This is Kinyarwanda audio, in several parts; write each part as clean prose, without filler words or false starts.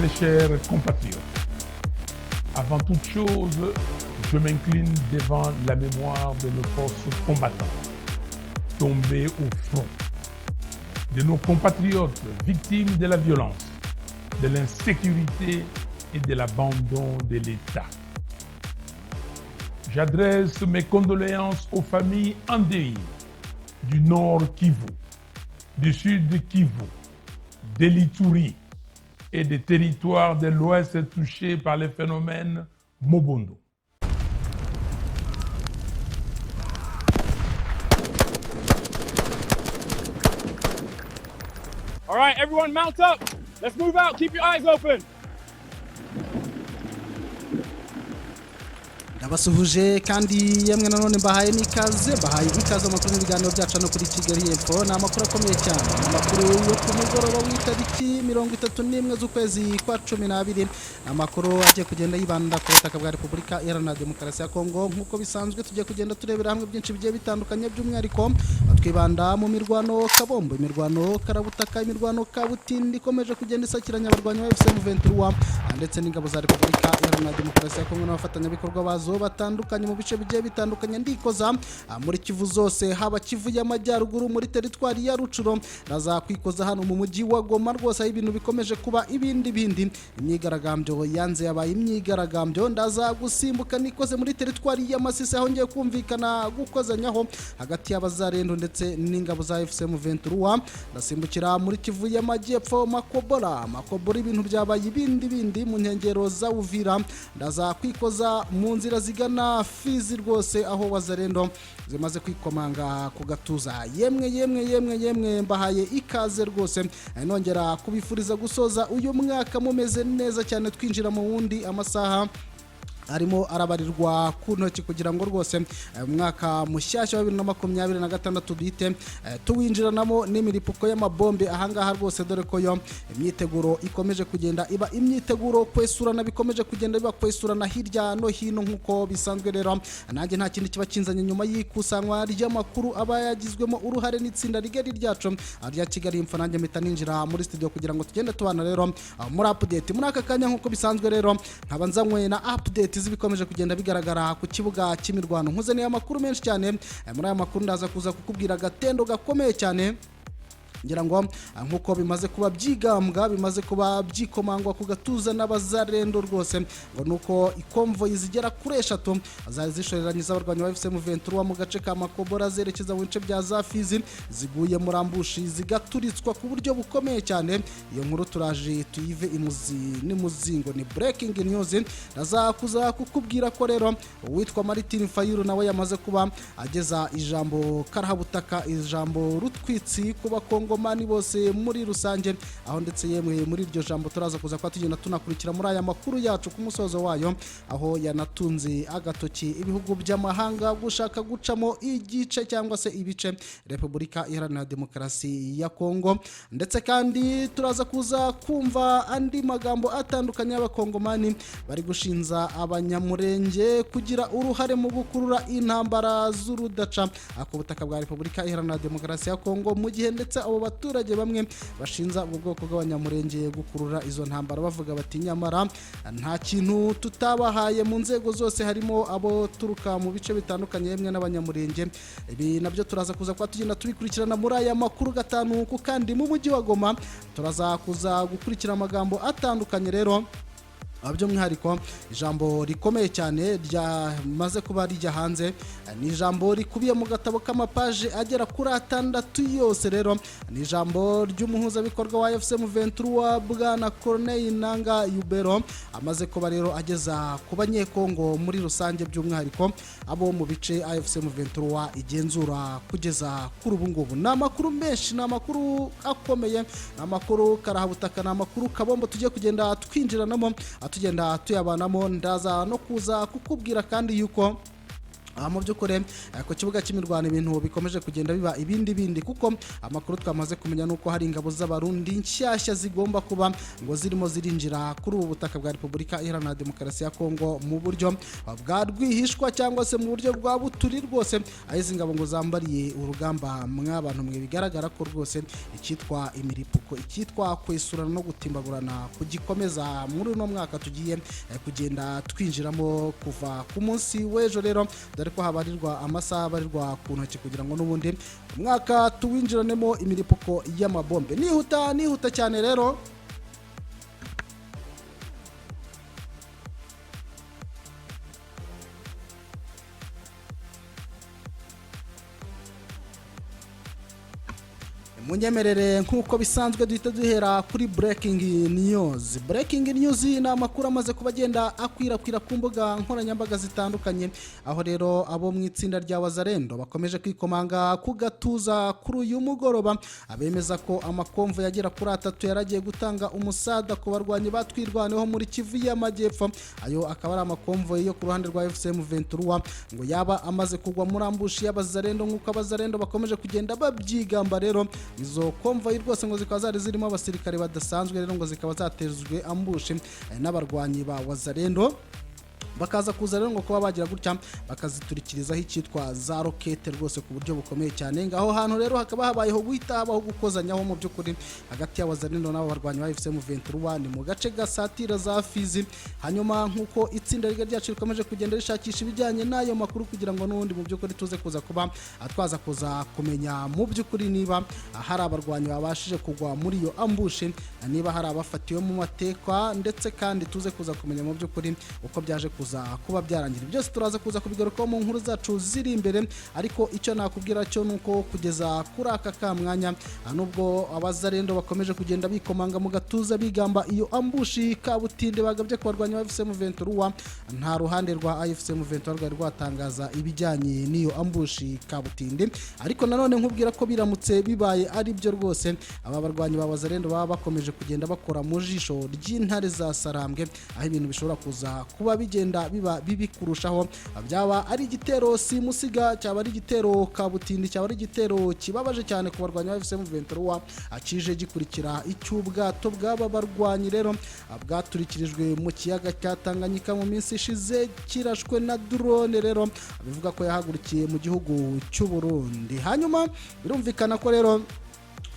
Mes chers compatriotes, avant toute chose, je m'incline devant la mémoire de nos forces combattantes tombées au front, de nos compatriotes victimes de la violence, de l'insécurité et de l'abandon de l'État. J'adresse mes condoléances aux familles endeuillées du Nord Kivu, du Sud Kivu, de l'Ituri et des territoires de l'Ouest touchés par les phénomènes Mobondo. All right, everyone mount up. Let's move out. Keep your eyes open. Ndabasuhuje kandi yemwe nanone bahaye n'ikaze amakuru n'ibiganiro byacu no kuri Kigali Info ni amakuru akomeye cyane amakuru yo ku mugoroba w'itariki 31 z'ukwezi kwa 12 amakuru agiye kugenda yibanda ku butaka bwa Repubulika Iharanira Demokarasi ya Kongo nk'uko bisanzwe tugiye kugenda turebera hamwe byinshi bigiye bitandukanye by'umwihariko twibanda mu mirwano kabombo imirwano karabutaka imirwano kabutindi ikomeje kugenda isakiranya abarwanyi ba M23 ndetse n'ingabo za Repubulika Iharanira Demokarasi ya Kongo n'abafatanyabikorwa bazo batandukanye mu bice bigiye bitandukanye ndikoza muri Kivu zose haba Kivu y'amajyaruguru muri teritwari ya Rucuro naza kwikoza hano mu mujyi wa Goma rwose ibintu bikomeje kuba ibindi imyigaragambyo yanze yabaye imyigaragambyo ndaza gusimbuka nikoze muri teritwari ya Masisi aho ngiye kumvikana gukozanyaho hagati y'abazarendo ndetse n'ingabo za M23 ndasimbukira muri Kivu y'amajyepfo Makobora ibintu byabaye ibindi mu nkengero za Uvira ndaza kwikoza mu nzira zigana Fizi rwose aho wazarendo zimaze kwikomanga ku gatuza yemwe mbahaye ikaze rwose nongera kubifuriza gusoza uyu mwaka mumeze neza cyane twinjira mu wundi amasaha arimo arabarirwa ku ntoki kugira ngo rwose umwaka mushyashya wa 2026 duhite tuwinjiranamo n'imiripuko y'amabombe ahangaha rwose dore ko yo imyiteguro ikomeje kugenda iba imyiteguro kwesurana bikomeje kugenda biba kwesurana hirya no hino nkuko bisanzwe rero nanjye nta kindi kiba kinzanye nyuma y'ikusanwa ry'amakuru aba yagizwemo uruhare n'itsinda rigari ryacu rya Kigali Info nanjye mpita ninjira muri studio kugira ngo tugende tubana rero muri update muri aka kanya nkuko bisanzwe rero nkaba nzanywe na update zibikomeje kugenda bigaragara ku kibuga cy'imirwano nkuzaniye amakuru menshi cyane muri aya makuru ndaza kuza kukubwira gatendo gakomeye cyane ngira ngo nkuko bimaze kuba byigambwa bimaze kuba byikomangwa ku gatuza n'abazarendo rwose ngo nuko ikonvoyi zigera kuri 3 zazishoreranyije abarwanyi ba M23 mu gace ka Makobora zerekeza mu bice bya Zafizi ziguye muri ambushi zigaturitswa ku buryo bukomeye cyane iyo nkuru turaje tuyive n'imuzingo ni breaking news naza kuza kukubwira ko rero witwa Martin Fayulu nawe yamaze kuba ageza ijambo karahabutaka ijambo rutwitsi kuba Kongo mani bose muri rusange aho ndetse yemwe muri iryo jambo turaza kuza kwa tugenda tunakurikira muri aya makuru yacu ku musozo wayo aho yanatunze agatoki ibihugu by'amahanga gushaka gucamo igice cyangwa se ibice Repubulika Iharanira Demokarasi ya Kongo ndetse kandi turaza kuza kumva andi magambo atandukanye y'abakongomani bari gushinza abanyamurenge kugira uruhare mu gukurura intambara z'urudaca ku butaka bwa Repubulika Iharanira Demokarasi ya Kongo mu gihe ndetse abo baturage bamwe bashinza ubwo bwoko bw'abanyamurenge gukurura izo ntambara bavuga bati nyamara nta kintu tutabahaye mu nzego zose harimo abo turuka mu bice bitandukanye yemwe n'abanyamurenge ibi nabyo turaza kuza kwa tugenda tubikurikirana muri aya makuru gatanu kandi mu mujyi wa Goma turaza kuza gukurikira amagambo atandukanye rero by'umwihariko ijambo rikomeye cyane ryamaze kuba rijya hanze ni ijambo rikubiye mu gatabo k'amapaje agera kuri 6 yose rero ni ijambo ry'umuhuzabikorwa wa M23 bwana Corneille Nangaa Yubero amaze kuba rero ageza ku banyekongo muri rusange by'umwihariko abo mu bice M23 igenzura kugeza kuri ubu ngubu na makuru menshi na makuru akomeye na makuru karahabutaka na makuru kabombo tugiye kugenda twinjiranamo tugenda tuyabanamo ndaza no kuza kukubwira kandi yuko mu by'ukuri ku kibuga cy'imirwano ibintu bikomeje kugenda biba ibindi kuko amakuru twamaze kumenya nuko hari ingabo z'abarundi nshyashya zigomba kuba ngo zirimo zirinjira kuri ubu butaka bwa Repubulika Iharanira Demokarasi ya Kongo mu buryo bwa rwihishwa cyangwa se mu buryo bwa buturi rwose, aho izi ngabo ngo zambariye urugamba mw'abantu mwe, bigaragara ko rwose icyitwa imiripuko, icyitwa kwesurana no gutimbagurana kugikomeza muri uno mwaka tugiye kugenda twinjiramo kuva ku munsi w'ejo rero, ariko habarirwa amasaha barirwa ku ntoki kugira ngo n'ubundi umwaka tuwinjiranemo imiripuko y'amabombe. Nihuta cyane rero. Munyemerere nk'uko bisanzwe duhita duhera kuri breaking news. Breaking news ni amakuru amaze kuba agenda akwirakwira ku mbuga nkoranyambaga zitandukanye, aho rero abo mu itsinda rya Wazalendo bakomeje kwikomanga ku gatuza kuri uyu mugoroba, abemeza ko amakomvo yagera kuri 3 yaragiye gutanga umusada ku barwanyi batwirwaneho muri Kivu y'Amajyepfo. Ayo akaba ari amakomvo yo ku ruhande rwa FCM 23 ngo yaba amaze kugwa muri ambushi y'Abazalendo, nk'uko Abazalendo bakomeje kugenda babyigamba. Rero izo konvoyi rwose ngo zikaba zari zirimo abasirikare badasanzwe, rero ngo zikaba zatezwe ambushi n'abarwanyi ba Wazalendo, bakaza kuza rero ngo kuba bagira gutya bakaziturikirizaho icyitwa za rokete rwose ku buryo bukomeye cyane. Ngaho hantu rero hakaba habayeho guhita habaho gukozanyaho mu by'ukuri hagati y'Abazalendo n'abo barwanyi ba FCM 23 ni mu gace gasatira za Fizi. Hanyuma nk'uko itsinda ryacu rikomeje kugenda rishakisha ibijyanye n'ayo makuru kugira ngo n'ubundi mu by'ukuri tuze kuza kuba twaza kuza kumenya mu by'ukuri niba hari abarwanyi babashije kugwa muri iyo ambushi, niba hari abafatiwe mu mateka, ndetse kandi tuze kuza kumenya mu by'ukuri uko byaje kuba byarangira. Byose turaza kuza kubigarukaho mu nkuru zacu ziri imbere, ariko icyo nakubwira cyo nuko kugeza kuri aka kamwanya nubwo Abazalendo bakomeje kugenda bikomanga mu gatuza bigamba iyo ambushi kabutinde bagabye ku barwanyi ba FCM 23, nta ruhande rwa AFCM 23 rwari rwatangaza ibijyanye n'iyo ambushi kabutinde. Ariko nanone nkubwira ko biramutse bibaye ari byo rwose aba barwanyi ba Abazalendo baba bakomeje kugenda bakora mu jisho ry'intare za Sarambwe, aho ibintu bishobora kuza kuba bigenda biba bibi kurushaho, byaba ari igitero simusiga, cyaba ari igitero kabutindi, cyaba ari igitero kibabaje cyane ku barwanyi ba FCM 23 akije gikurikira icy'ubwato bw'aba barwanyi rero bwaturikirijwe mu kiyaga cya Tanganyika mu minsi ishize kirashwe na drone, rero bivuga ko yahagurukiye mu gihugu cy'u Burundi. Hanyuma birumvikana ko rero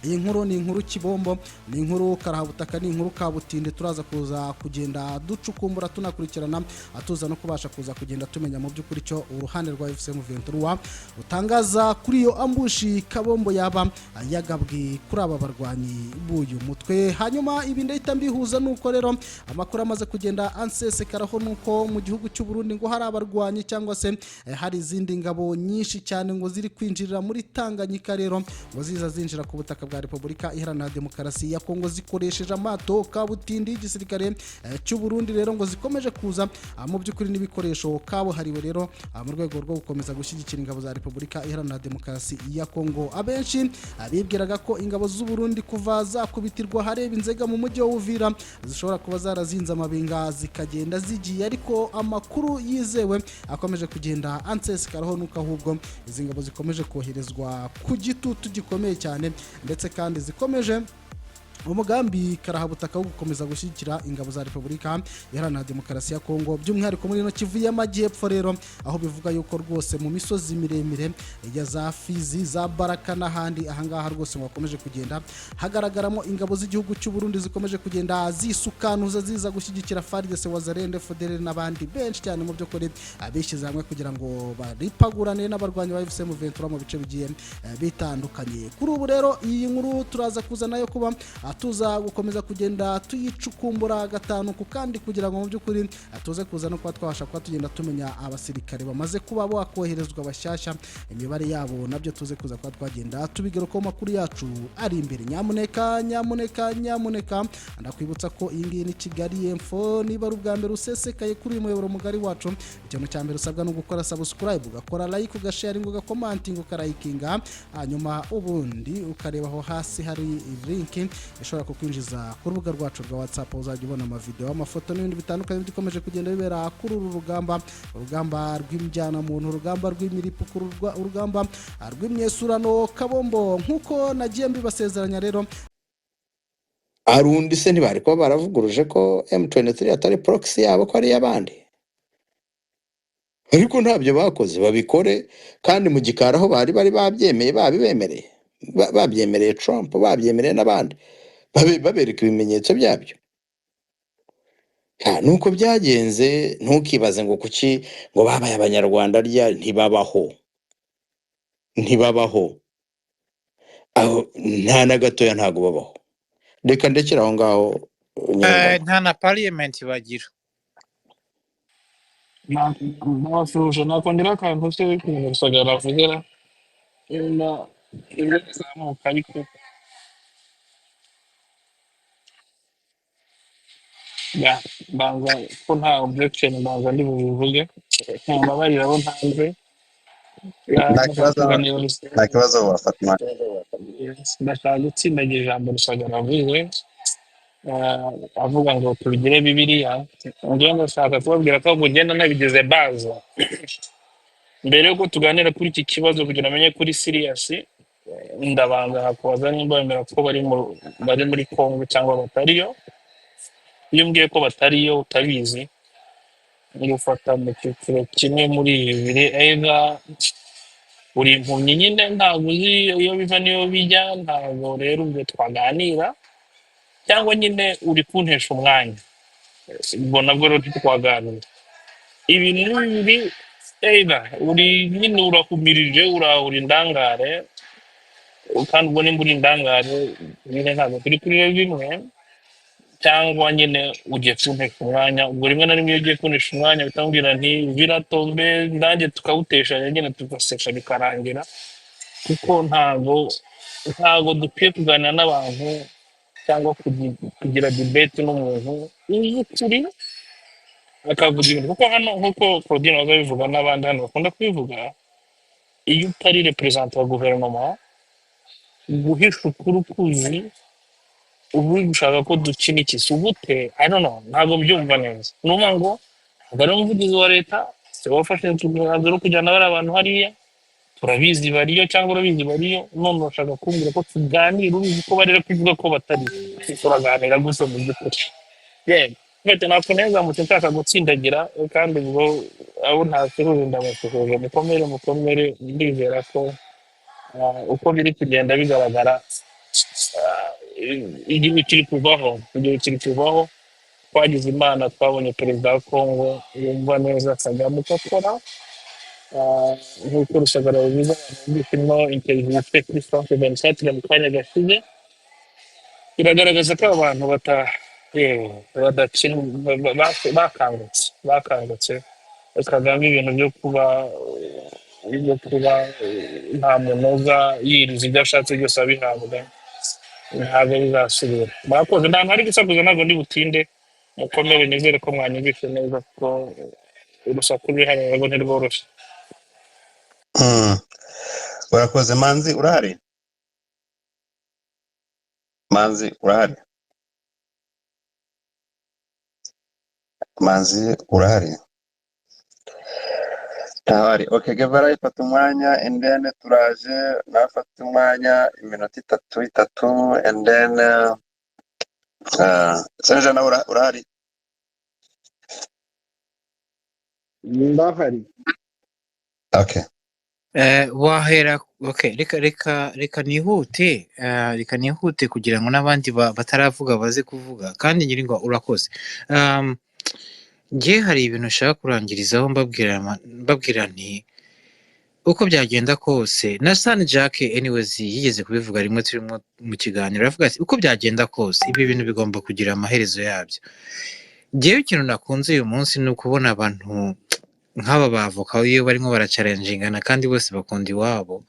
iyi nkuru ni inkuru kibombo, ni inkuru karahabutaka, ni inkuru kabutinde turaza kuza kugenda ducukumbura tunakurikirana, atuza no kubasha kuza kugenda tumenya mu by'ukuri cyo uruhande rwa FCM 23 utangaza kuri iyo ambushi kabombo yaba yagabwe kuri aba barwanyi b'uyu mutwe. Hanyuma ibi ndahita mbihuza nuko rero amakuru amaze kugenda ansesekaraho nuko mu gihugu cy'u Burundi ngo hari abarwanyi cyangwa se hari izindi ngabo nyinshi cyane ngo ziri kwinjirira muri Tanganyika, rero ngo ziza zinjira ku butaka bwa Repubulika Iharanira Demokarasi ya Kongo zikoresheje amato kabutindi y'igisirikare cy'u Burundi, rero ngo zikomeje kuza mu by'ukuri n'ibikoresho kabuhariwe rero mu rwego rwo gukomeza gushyigikira ingabo za Repubulika Iharanira Demokarasi ya Kongo. Abenshi bibwiraga ko ingabo z'u Burundi kuva zakubitirwa hareba inzega mu mujyi wa Uvira zishobora kuba zarazinze amabinga zikagenda zigiye, ariko amakuru yizewe akomeje kugenda ansesekaraho nuko ahubwo izi ngabo zikomeje koherezwa ku gitutu gikomeye cyane, ndetse kandi zikomeje umugambi karahabutaka wo gukomeza gushyigikira ingabo za Repubulika Iharanira Demokarasi ya Kongo, by'umwihariko muri no Kivu y'Amajyepfo, rero aho bivuga yuko rwose mu misozi miremire ya za Fizi, za Baraka n'ahandi ahangaha rwose bakomeje kugenda hagaragaramo ingabo z'igihugu cy'u Burundi zikomeje kugenda zisukanuza ziza gushyigikira FARDC, Wazalendo, FDLR n'abandi benshi cyane mu byo kuri abishyize hamwe kugira ngo baripagurane n'abarwanyi ba FCM 23 mu bice bigiye bitandukanye. Kuri ubu rero iyi nkuru turaza kuzana yo kuba tuza gukomeza kugenda tuyicukumbura gatanu ku kandi kugira ngo mu by'ukuri tuze kuza no kuba twabasha kuba tugenda tumenya abasirikare bamaze kuba bakoherezwa bashyashya, imibare yabo nabyo tuze kuza kuba twagenda tubigarukaho makuru yacu ari imbere. Nyamuneka ndakwibutsa ko iyi ngiyi ni Kigali Info, niba ari ubwa mbere usesekaye kuri uyu muyoboro mugari wacu, ikintu cya mbere usabwa no gukora subscribe, ugakora like, ugasharing, ugakomanting, ukarayikinga, hanyuma ubundi ukarebaho hasi hari link ishobora kukwinjiza ku rubuga rwacu rwa WhatsApp uzajya ubona amavideo amafoto n'ibindi bitandukanye bikomeje kugenda bibera kuri uru urugamba rw'imjyana muntu urugamba rw'imiripuku urugamba rw'imyesurano kabombo nkuko nagiye mbibasezeranya rero arundi se ntibari kuba baravuguruje ko M23 atari proxy yabo ko ari yabandi ariko ntabyo bakoze babikore kandi mu gikaraho bari babyemeye babibemereye babyemereye Trump babyemereye n'abandi babereka ibimenyetso byabyo nuko byagenze ntukibaze ngo kuki ngo babaye abanyarwanda rya ntibabaho aho nta na gatoya ntago babaho reka ndekera aho ngaho nta na parliament bagira nafuje nakongera akantu se ku Rusagara avugera na izamuka ariko ya banza ko nta objection banza ndi buvuge ntababarira abo ntanze nta kibazo wafatwa ndashaka gutsindagira ijambo Rusagara avuze avuga ngo tubigire Bibiliya njyewe ndashaka kubabwira ko mugenda nabigize base mbere yuko tuganira kuri iki kibazo kugira amenye kuri serious ndabanza hakubaza nimba bemera ko bari muri Congo cyangwa batariyo iyo mbwiye ko batariyo utabizi ngufata mu cyiciro kimwe muri bibiri either uri impumyi nyine ntabwo uzi iyo biva niyo bijya ntabwo rero ubwo twaganira cyangwa nyine uri kuntesha umwanya ubwo nabwo rero twaganira ibintu bibiri either uri nyine urahumirije uri indangare kandi ubwo nimba uri indangare nyine ntabwo turi kuri bimwe cyangwa nyine ugiye kuntesha umwanya ubwo rimwe na rimwe iyo ugiye kuntesha umwanya bitambwira nti viratombe ndange tukawutesha nyine tugasesha bikarangira kuko ntabwo dukwiye kuganira n'abantu cyangwa kugira debate n'umuntu uzi ukuri akavuga ibintu kuko hano nk'uko Claudine bazabivuga n'abandi hano bakunda kubivuga iyo utari represent wa guverinoma guhisha ukuri kuzi ubu gushaka ko dukina ikisi ubute I don't know ntabwo byumva neza numa ngo ntabwo ari umuvugizi wa leta se wafashe umwanzuro wo kujyana bari abantu hariya turabizi bariyo cyangwa urabizi bariyo none urashaka kumbwira ko tuganira ubizi ko barera kuvuga ko batari turaganira gusa mu by'ukuri yewe mfite nako neza mutse nshaka gutsindagira kandi ubwo abo ntakiruzi ndabasuhuje mukomere ndizera ko uko biri kugenda bigaragara igihe kiri kuvaho twagize imana twabonye perezida wa Congo yumva neza Kagame uko akora nk'uko Rusagara bivuze abantu bifitemo intelligence kuri France 24 mu kanya gashize biragaragaza ko abantu bakangutse Kagame ibintu byo kuba nta munoza yiriza ibyo ashatse byose abihabwa ntabwo bizasubira bakoze nta ntari gusakuza ntabwo ndi butinde mukomere nizere ko mwanyumvise neza ko urusaku ruri hano ntabwo ntirworoshye urakoze manzi urahari ntahari okay Guevara ifata umwanya and then turaje nafata umwanya iminota itatu and then Senja na urahari ndahari okay wahera okay reka nihute kugira ngo n'abandi bataravuga baze kuvuga kandi nyiri ngo urakoze ngiye hari ibintu ushaka kurangirizaho mbabwira nti uko byagenda kose na San Jack anyways yigeze kubivuga rimwe turimo mu kiganiro avuga ati uko byagenda kose ibi bintu bigomba kugira amaherezo yabyo ngiye ikintu nakunze uyu munsi ni ukubona abantu nk'aba bavoka iyo barimo barachallengeingana kandi bose bakunda iwabo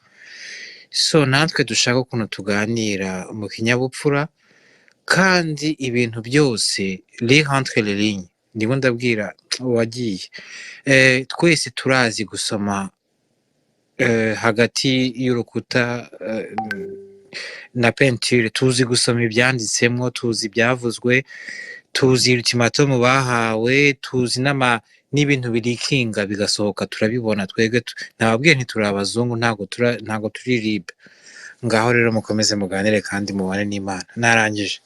so natwe dushaka ukuntu tuganira mu kinyabupfura kandi ibintu byose les entre les lignes ndimo ndabwira wagiye twese turazi gusoma hagati y'urukuta na peinture tuzi gusoma ibyanditsemwo tuzi ibyavuzwe tuzi ultimatum bahawe tuzi n'ibintu birikinga bigasohoka turabibona twebwe ntababwiye ntituri abazungu ntago turi libre ngaho rero mukomeze muganire kandi mubane n'Imana narangije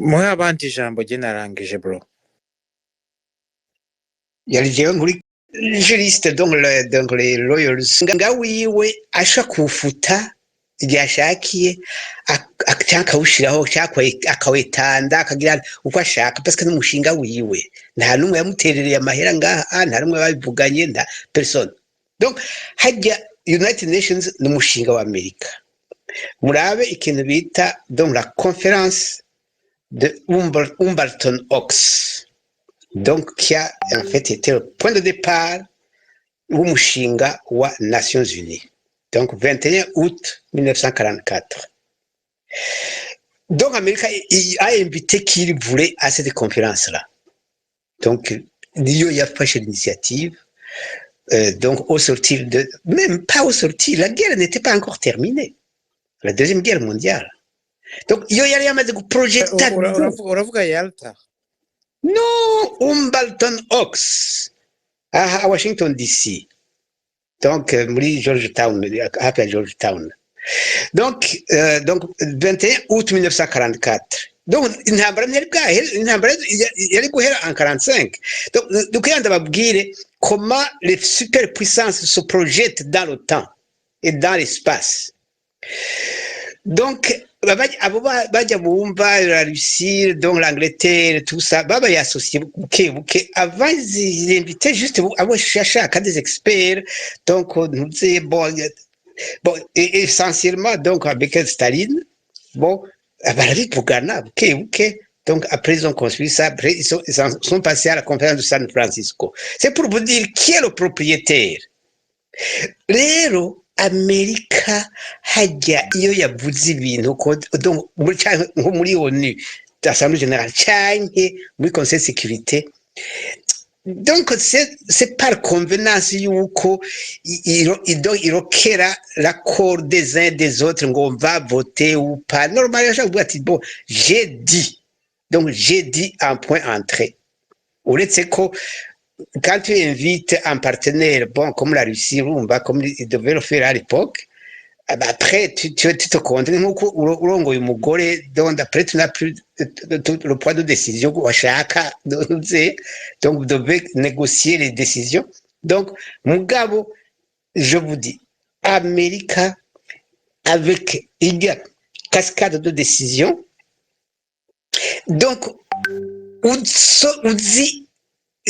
muhe abandi ijambo jye narangije bro yari jewe nkuri juriste donc les lawyers nga wiwe asha kufuta igihe ashakiye cyangwa akawushiraho cyangwa akawetanda akagira uko ashaka parce que n'umushinga wiwe nta numwe yamuterereye amahera ngaha nta numwe babivuganye nta person donc hajya United Nations n'umushinga wa Amerika murabe ikintu bita donc la conférence de Humboldt Ox donc qui a en fait été le point de départ w'umushinga wa Nations Unies donc 21 août 1944 donc Amerika a invité qui voulait à cette conférence là donc il y a fait l'initiative donc au sortir de même pas au sortir la guerre n'était pas encore terminée la deuxième guerre mondiale donc iyo yari yamaze guprojecta uravuga Yalta no Humboldt Ox à Washington DC donc muri Georgetown hafi ya Georgetown donc 21 août 1944 donc intambara yari guhera en 45 donc yanda babwire comment les superpuissances se projettent dans le temps et dans l'espace donc abo bajya bumva la Russie donc l'Angleterre tout ça baba associé buke avant ils invitaient juste abo shashaka des experts donc nous c'est bon essentiellement donc avec Staline bon barabivugana buke donc après ils ont construit ça après ils sont passés à la conférence de San Francisco c'est pour vous dire qui est le propriétaire rero Amerika hajya iyo yavuze ibintu donc muri ONU d'Assemblée générale cyane muri Conseil de sécurité donc c'est par convenance yuko irokera l'accord des uns des autres ngo on va voter ou pas normalement je vous dis bon j'ai dit un point entrée uretse ko quand tu invites un partenaire bon comme la Russie comme il devait le faire à l'époque après tu te comptes nk'uko urongoye umugore donc après tu n'as plus le poids de décision washaka donc vous devez négocier les décisions donc mugabo je vous dis Amerika avec une cascade de décisions donc uzi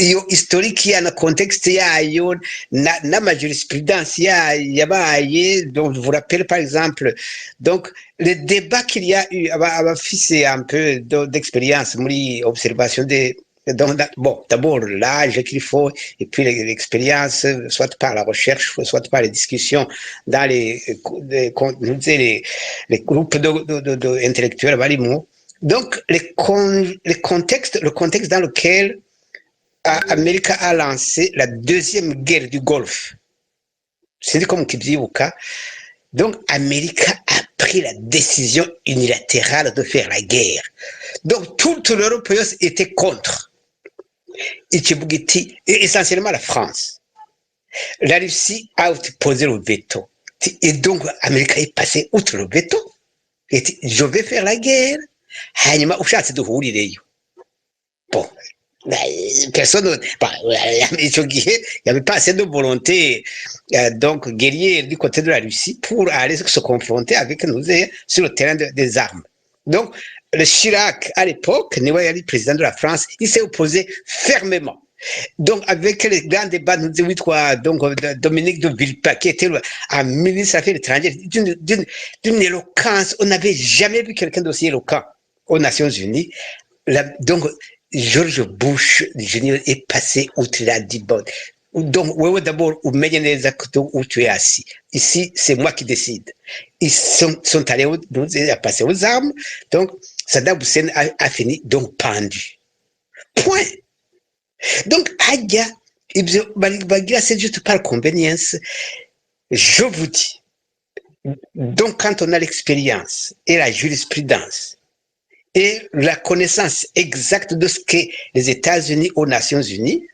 iyo historique ya na contexte yayo na ma jurisprudence yabaye donc je vous rappelle par exemple donc le débat qu'il y a eu abafise un peu d'expérience muri observation des donc bon d'abord l'âge qu'il faut et puis l'expérience soit par la recherche soit par les discussions dans les groupes de intellectuels barimo donc le contexte dans lequel Amerika a lancé la deuxième guerre du Golfe. C'est comme Kibziouka. Donc, Amerika a pris la décision unilatérale de faire la guerre. Donc, toute l'Europe était contre. Et essentiellement la France. La Russie a posé le veto. Et donc, Amerika est passé outre le veto. Et je vais faire la guerre. Hanyuma ushatse duhurireyo. Bon. Personne, il n'y avait pas assez de volonté donc guerrière du côté de la Russie pour aller se confronter avec nous sur le terrain des armes. Donc, le Chirac, à l'époque, le président de la France, il s'est opposé fermement. Donc, avec les grands débats, nous disons, donc Dominique de Villepin, qui était un ministre des Affaires étrangères, d'une éloquence, on n'avait jamais vu quelqu'un d'aussi éloquent aux Nations Unies. Donc, George Bush Junior est passé outre la dit bon. Donc, d'abord, où tu es assis. Ici, c'est moi qui décide. Ils sont allés passer aux armes. Donc, Saddam Hussein a fini donc pendu. Point. Donc, Hadja, c'est juste par convenience. Je vous dis, donc quand on a l'expérience et la jurisprudence et la connaissance exacte de ce qu'est les États-Unis aux Nations Unies,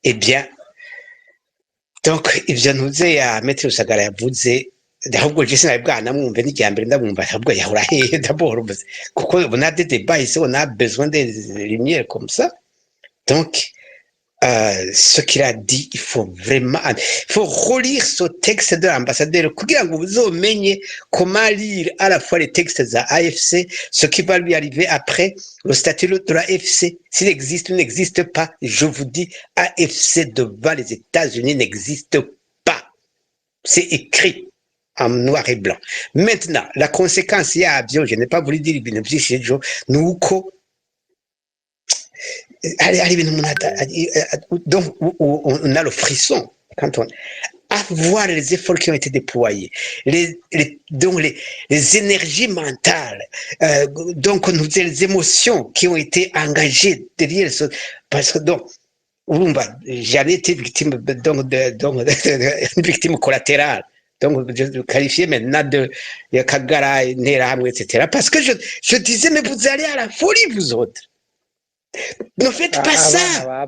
eh bien, donc, ibyo ntuze ya Maître Rusagara yavuze, ahubwo je sinabibwanamwumve n'irya mbere ndamwumva ahubwo yahora hehe d'abord kuko on a des débats ici, on a besoin des lumières comme ça. Donc, ce qu'il a dit, il faut relire ce texte de l'ambassadeur kugira ngo uzomenye comment lire à la fois les textes de AFC, ce qui va lui arriver après, le statut de la AFC, s'il existe ou n'existe pas, je vous dis, AFC devant les États-Unis n'existe pas. C'est écrit en noir et blanc. Maintenant, la conséquence, il y a avion, je n'ai pas voulu dire ibintu byinshi ejo, ni uko donc on a le frisson quand on à voir les efforts qui ont été déployés, donc les énergies mentales, donc les émotions qui ont été engagées derrière ce, parce que donc j'avais été victime donc une victime collatérale. Donc, je qualifiais maintenant de Kagara, Nerahamwe, etc. Parce que je disais, mais vous allez à la folie, vous autres. Ne faites pas ça.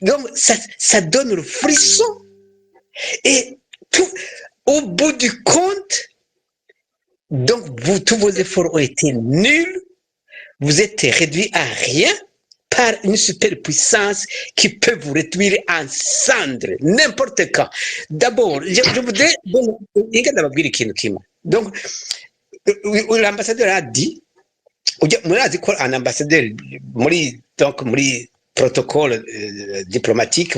Donc ça donne le frisson. Et tout, au bout du compte, donc tous vos efforts ont été nuls. Vous êtes réduits à rien par une superpuissance qui peut vous réduire en cendres, n'importe quand. D'abord, je voudrais... Donc, l'ambassadeur a dit, un ambassadeur, donc, protocole diplomatique,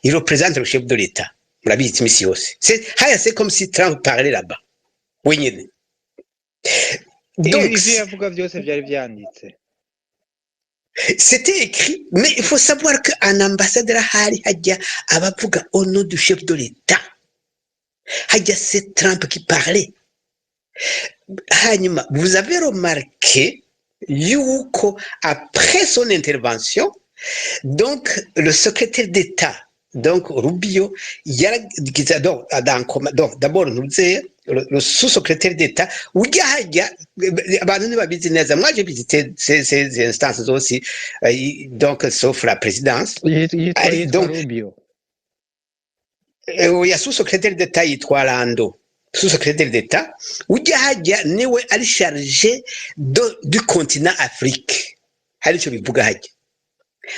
il représente le chef de l'État. C'est comme si Trump parlait là-bas. Oui, donc, c'était écrit, mais il faut savoir qu'un ambassadeur au nom du chef de l'État. C'est Trump qui parlait. Vous avez remarqué, Yuko, après son intervention, donc le secrétaire d'État, donc Rubio, d'abord nous disons, le sous-secrétaire d'État, moi j'ai visité ces instances aussi, donc sauf la présidence. Donc, Rubio. Il y a sous-secrétaire d'État, Lando. Sous-secrétaire d'État, Ujahadja niwe ali chargé du continent Afrique.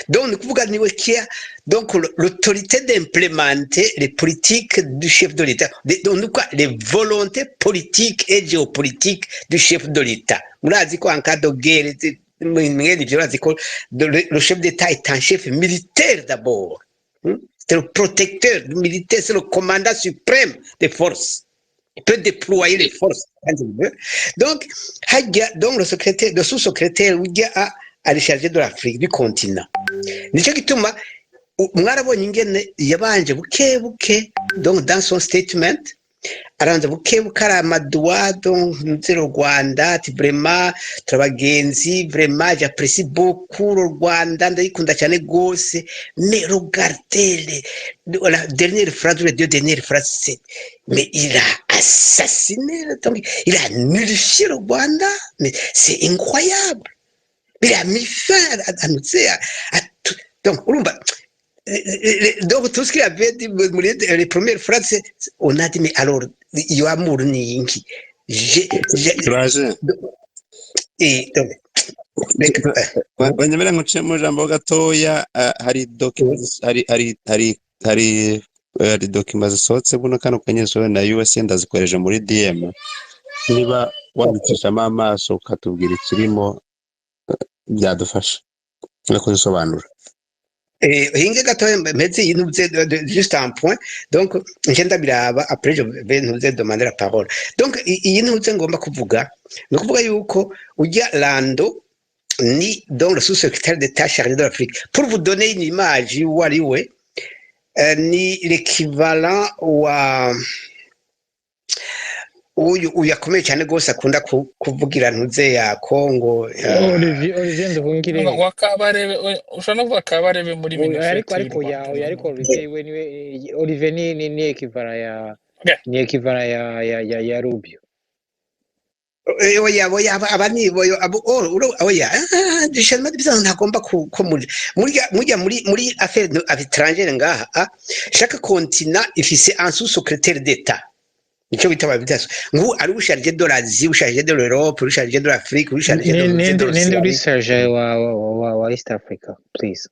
Donc, donc l'autorité d'implémenter les politiques du chef de l'État, donc les volontés politiques et géopolitiques du chef de l'État. En cas de guerre, le chef d'État est un chef militaire d'abord. C'est le protecteur militaire, c'est le commandant suprême des forces. Il peut déployer les forces quand il veut. Donc, le sous-secrétaire est chargé de l'Afrique, du continent. Nicyo gituma mwarabonye ingene yabanje buke donc dans son statement aranza buke aramadwa donc le Rwanda ati vraiment turabagenzi vraiment j'apprécie beaucoup le Rwanda ndayikunda cyane gose mais regardez la dernière phrase ou les deux dernières phrases mais il a assassiné donc il a nullifié le Rwanda mais c'est incroyable. Il a mis fin à tout. Donc, donc, tout ce qu'il avait dit, les premières phrases, on a dit, mais alors, il y a amour n'inki. banyemera ngucemo ijambo gatoya hari dokima zisohotse buno kano kanyesoro na USA ndazikoreje muri DM niba wandikishamo amaso ukatubwira ikirimo byadufasha no kuzisobanura. Hinge gatoya mpetse juste un point donc ngenda biraba après je vais nous demander la parole. Donc iyi ntuze ngomba kuvuga no kuvuga yuko ujya Lando ni donc le sous-secrétaire d'État chargé de l'Afrique. Pour vous donner une image waliwe ni l'équivalent uyu akomeye cyane rwose akunda kuvugira ntuze ya Kongo Olivier Nduhungire wakabarebe ushobora no kuvuga kabarebe muri ariko Olivier we niwe Olivier ni ekivara ya Rubio. oya abani boyo oya dishema bizana ntagomba ko muri affaire étrangère ngaha chaque continent ifise un sous-secrétaire d'état nicyo bita babitaso ngo ari usharije de l'Asie usharije de l'Europe usharije de l'Afrique usharije de Ninde uri charge wa East Africa please